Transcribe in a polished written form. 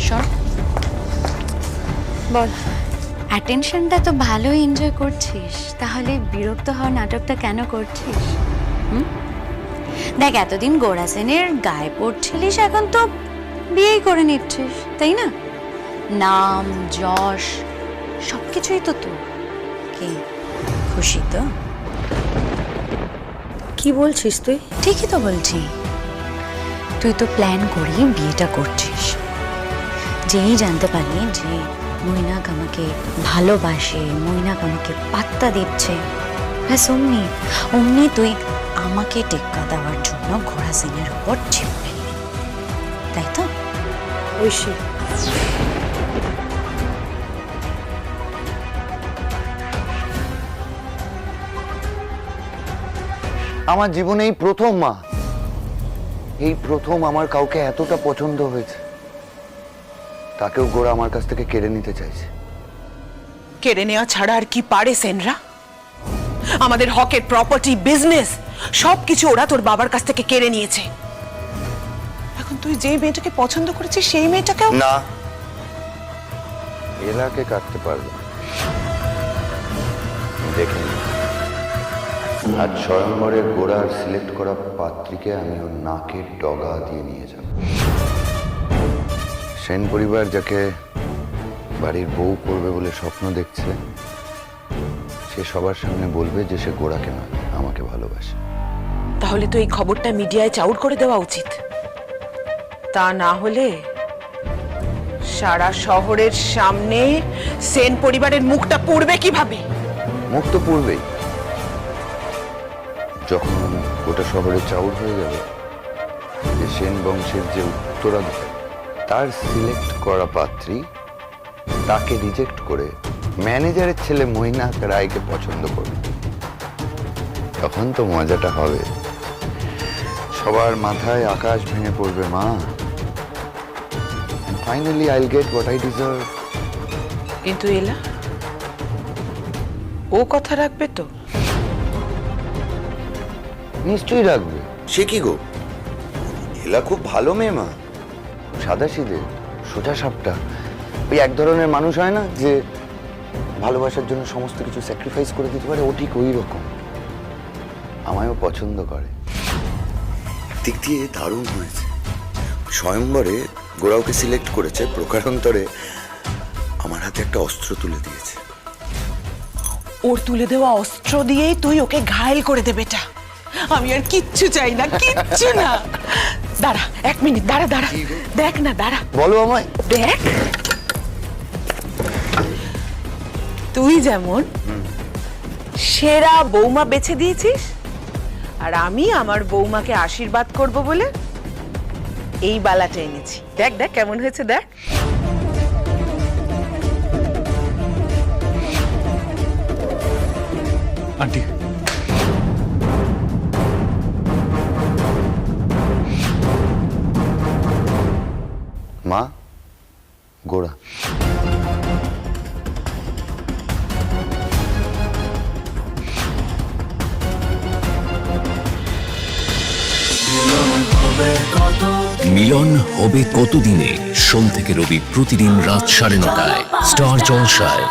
শোন, বল, অ্যাটেনশনটা তো ভালোই এনজয় করছিস, তাহলে বিরক্ত হওয়া নাটকটা কেন করছিস? দেখ, এতদিন গোড়া সেনের গায়ে পড়ছিলিস, এখন তো বিয়েই করে নিচ্ছিস, তাই না? নাম যশ সবকিছুই তো তোর। কি খুশি তো? কি বলছিস তুই? ঠিকই তো বলছি। তুই তো প্ল্যান করেই বিয়েটা করছিস। যেই জানতে পারলি যে মৈনাক আমাকে ভালোবাসে, মৈনাক আমাকে পাত্তা দিচ্ছে, হ্যাঁ অমনি অমনি তুই আমাকে টেক্কা দেওয়ার জন্য ঘোড়া সিংয়ের উপর ঝিপ ফেললি, তাই তো? ঐশী, আমার জীবনে এই প্রথম মা, এই প্রথম আমার কাউকে এতটা পছন্দ হয়েছে, তাকেও গোরা আমার কাছ থেকে কেড়ে নিতে চাইছে। কেড়ে নেওয়া ছাড়া আর কি পারে সেনরা? আমাদের হকের প্রপার্টি, বিজনেস সবকিছু ওরা তোর বাবার কাছ থেকে কেড়ে নিয়েছে। এখন তুই যে মেয়েটাকে পছন্দ করেছিস সেই মেয়েটাকেও না, এলাকে কাটতে পারবে না। দেখে নি, আজ স্বয়ংবরে গোড়ার সিলেক্ট করা পাত্রীকে আমি ওর নাকের ডগা দিয়ে নিয়ে যাব। সেন পরিবার যাকে বাড়ির বউ করবে বলে স্বপ্ন দেখছে, সে সবার সামনে বলবে যে সে গোড়াকে নয়, আমাকে ভালোবাসে। তাহলে তো এই খবরটা মিডিয়ায় চাউর করে দেওয়া উচিত। তা না হলে সারা শহরের সামনে সেন পরিবারের মুখটা পুড়বে কিভাবে? মুখ তো পড়বেই। যখন গোটা শহরে চাউর হয়ে যাবে যে সেন বংশের যে উত্তরাধিকারী, তার সিলেক্ট করা পাত্রী তাকে রিজেক্ট করে ম্যানেজারের ছেলে মৈনাক রায়কে পছন্দ করবে, তখন তো মজাটা হবে। সবার মাথায় আকাশ ভেঙে পড়বে মা। ফাইনালি আইল গেট হোয়াট আই ডিজার্ভ। কিন্তু এলা ও কথা রাখবে তো? নিশ্চয়ই রাখবে। সে কি গো, এলা খুব ভালো মেয়ে মা, সাদাসিধে, সোজা সাপটা। ওই এক ধরনের মানুষ হয় না যে ভালোবাসার জন্য সমস্ত কিছু স্যাক্রিফাইস করে দিতে পারে, ও ঠিক ওই রকম। আমায়ও পছন্দ করে। দিক দিয়ে দারুণ হয়েছে। স্বয়ংবরে গোড়াওকে সিলেক্ট করেছে, প্রকারান্তরে আমার হাতে একটা অস্ত্র তুলে দিয়েছে। ওর তুলে দেওয়া অস্ত্র দিয়েই তুই ওকে ঘায়েল করে দে বেটা। আমি আর কিচ্ছু চাই না, কিচ্ছু না। দাঁড়া, 1 মিনিট দাঁড়া, দাঁড়া, দেখ না, দাঁড়া, বলো আমায়। দেখ, তুই যেমন সেরা বৌমা বেছে দিয়েছিস, আর আমি আমার বৌমাকে আশীর্বাদ করব বলে এই বালাটা এনেছি। দেখ দেখ কেমন হয়েছে, দেখ। আন্টি, মা, গোড়া। মিলন হবে কতদিনে? সোম থেকে রবি প্রতিদিন রাত 9:30টায় স্টার জলসায়।